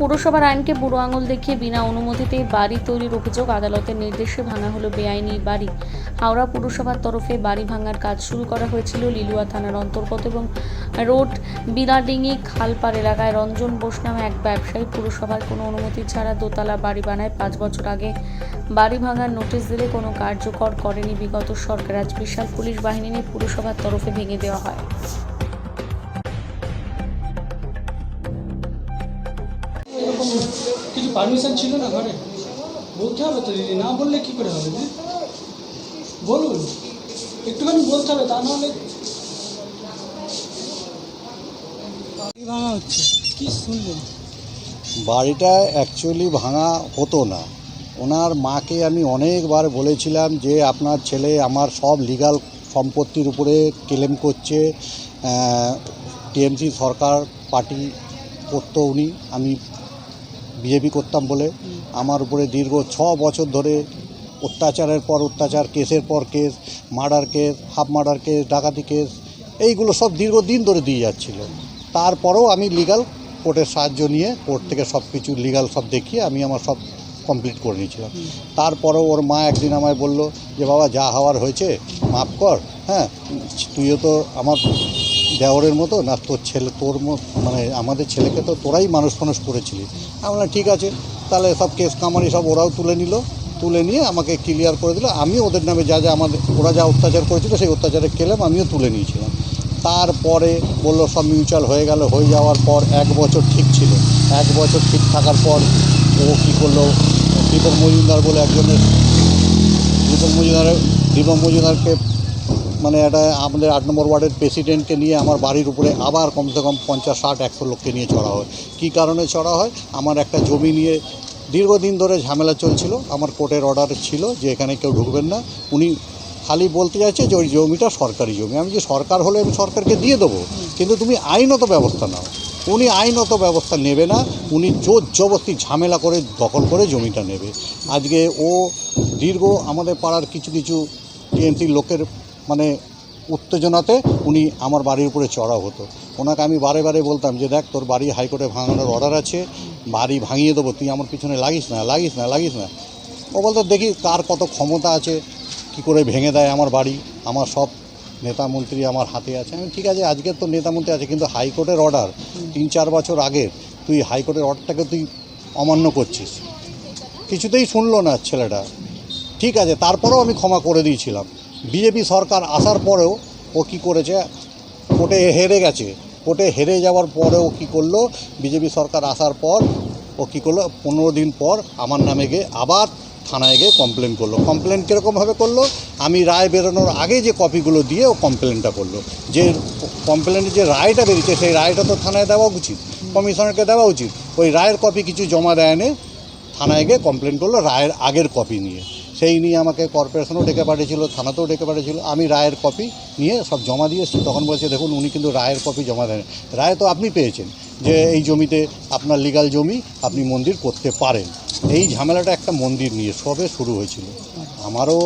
পুরসভার আইনকে বুড়ো আঙুল দেখিয়ে বিনা অনুমতিতে বাড়ি তৈরির অভিযোগ। আদালতের নির্দেশে ভাঙা হলো বেআইনি বাড়ি। হাওড়া পুরসভার তরফে বাড়ি ভাঙার কাজ শুরু করা হয়েছিল লিলুয়া থানার অন্তর্গত এবং রোড বিরাডিঙি খালপাড় এলাকায়। রঞ্জন বোস নামে এক ব্যবসায়ী পুরসভার কোনো অনুমতি ছাড়া দোতলা বাড়ি বানায়। 5 বছর আগে বাড়ি ভাঙার নোটিশ দিলে কোনো কার্যকর করেনি বিগত সরকার। আজ বিশাল পুলিশ বাহিনী নিয়ে পুরসভার তরফে ভেঙে দেওয়া হয়। কিছু পারমিশন ছিল না ঘরে? বলতে হবে তো দিদি, না বললে কী করে হবে দিদি? বলুন, একটুখানি বলতে হবে, তা নাহলে বাড়ি ভাঙা হচ্ছে। কি শুনলেন? বাড়িটা অ্যাকচুয়ালি ভাঙা হতো না। ওনার মাকে আমি অনেকবার বলেছিলাম যে আপনার ছেলে আমার সব লিগ্যাল সম্পত্তির উপরে ক্লেম করছে। টিএমসি সরকার পার্টি করতো উনি, আমি বিজেপি করতাম বলে আমার উপরে দীর্ঘ 6 বছর ধরে অত্যাচারের পর অত্যাচার, কেসের পর case, murder case, half murder case, ডাকাতি কেস, এইগুলো সব দীর্ঘদিন ধরে দিয়ে যাচ্ছিল। তারপরেও আমি লিগ্যাল কোর্টের সাহায্য নিয়ে কোর্ট থেকে সব কিছু লিগ্যাল সব দেখিয়ে আমি আমার সব কমপ্লিট করে নিয়েছিলাম। তারপরেও ওর মা একদিন আমায় বলল যে বাবা যা হওয়ার হয়েছে মাফ কর, হ্যাঁ তুইও তো আমার দেওরের মতো না, তোর ছেলে তোর মানে আমাদের ছেলেকে তো তোরাই মানুষ করেছিলি। আমি বললাম ঠিক আছে, তাহলে সব কেস কামারি সব ওরাও তুলে নিয়ে আমাকে ক্লিয়ার করে দিল। আমি ওদের নামে যা ওরা যা অত্যাচার করেছিল সেই অত্যাচারের ক্লেম আমিও তুলে নিয়েছিলাম। তারপরে বললো সব মিউচুয়াল হয়ে যাওয়ার পর 1 বছর ঠিক ছিল। 1 বছর ঠিক থাকার পর ও কী করলো, দীপক মজুমদার বলে একজনের, দীপক মজুমদারকে মানে এটা আমাদের 8 নম্বর ওয়ার্ডের প্রেসিডেন্টকে নিয়ে আমার বাড়ির উপরে আবার কমসে কম 50, 60, 100 লোককে নিয়ে চড়া হয়। কী কারণে চড়া হয়? আমার একটা জমি নিয়ে দীর্ঘদিন ধরে ঝামেলা চলছিল। আমার কোর্টের অর্ডার ছিল যে এখানে কেউ ঢুকবেন না। উনি খালি বলতে যাচ্ছে যে ওই জমিটা সরকারি জমি। আমি যে সরকার হলে আমি সরকারকে দিয়ে দেবো, কিন্তু তুমি আইনত ব্যবস্থা নাও। উনি আইনত ব্যবস্থা নেবে না, উনি জোর জবরদস্তি ঝামেলা করে দখল করে জমিটা নেবে। আজকে ও দীর্ঘ আমাদের পাড়ার কিছু টিএমসির লোকের মানে উত্তেজনাতে উনি আমার বাড়ির উপরে চড়া হতো। ওনাকে আমি বারে বলতাম যে দেখ তোর বাড়ি হাইকোর্টে ভাঙানোর অর্ডার আছে, বাড়ি ভাঙিয়ে দেবো, তুই আমার পিছনে লাগিস না। ও বলতো দেখি কার কত ক্ষমতা আছে, কি করে ভেঙে দেয় আমার বাড়ি, আমার সব নেতা মন্ত্রী আমার হাতে আছে। আমি ঠিক আছে, আজকের তো নেতা মন্ত্রী আছে, কিন্তু হাইকোর্টের অর্ডার 3-4 বছর আগের, তুই হাইকোর্টের অর্ডারটাকে তুই অমান্য করছিস। কিছুতেই শুনলো না ছেলেটা। ঠিক আছে, তারপরেও আমি ক্ষমা করে দিয়েছিলাম। বিজেপি সরকার আসার পরেও ও কী করেছে, কোর্টে হেরে গেছে। কোর্টে হেরে যাওয়ার পরেও কী করলো, বিজেপি সরকার আসার পর ও কী করলো, 15 দিন পর আমার নামে গিয়ে আবার থানায় গিয়ে কমপ্লেন করলো। কমপ্লেন কীরকমভাবে করলো, আমি রায় বেরোনোর আগে যে কপিগুলো দিয়ে ও কমপ্লেনটা করলো। যে কমপ্লেনের যে রায়টা বেরিয়েছে সেই রায়টা তো থানায় দেওয়া উচিত, কমিশনারকে দেওয়া উচিত। ওই রায়ের কপি কিছু জমা দেয়নি, থানায় গিয়ে কমপ্লেন করলো রায়ের আগের কপি নিয়ে। সেই নিয়ে আমাকে কর্পোরেশনও ডেকে পাঠিয়েছিল, থানাতেও ডেকে পাঠিয়েছিল। আমি রায়ের কপি নিয়ে সব জমা দিয়ে এসেছি। তখন বলছে দেখুন উনি কিন্তু রায়ের কপি জমা দেন, রায় তো আপনি পেয়েছেন যে এই জমিতে আপনার লিগ্যাল জমি, আপনি মন্দির করতে পারেন। এই ঝামেলাটা একটা মন্দির নিয়ে সবে শুরু হয়েছিল। আমারও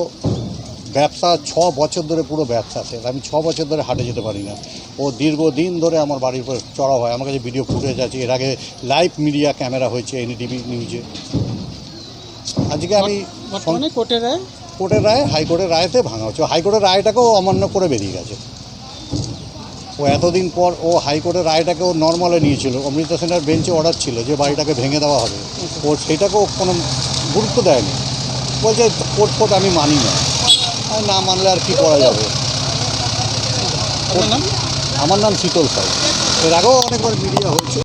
ব্যবসা 6 বছর ধরে পুরো ব্যবসা শেষ। আমি 6 বছর ধরে হাটে যেতে পারি না। ও দীর্ঘদিন ধরে আমার বাড়ির উপর চড়া হয়। আমার কাছে ভিডিও ফুটেজ আছে, এর আগে লাইভ মিডিয়া ক্যামেরা হয়েছে এনডিটিভি নিউজে। আজকে আমি কোর্টের রায় হাইকোর্টের রায়তে ভাঙা হচ্ছে। হাইকোর্টের রায়টাকেও অমান্য করে বেরিয়ে গেছে। ও এতদিন পর ও হাইকোর্টের রায়টাকেও নর্মালে নিয়েছিল। অমৃতা সেনের বেঞ্চে অর্ডার ছিল যে বাড়িটাকে ভেঙে দেওয়া হবে, ও সেটাকেও কোনো গুরুত্ব দেয়নি। বলছে কোর্ট আমি মানি না মানলে আর কি করা যাবে। আমার নাম শীতল সাউ। এর আগেও অনেকবার মিডিয়া হচ্ছে।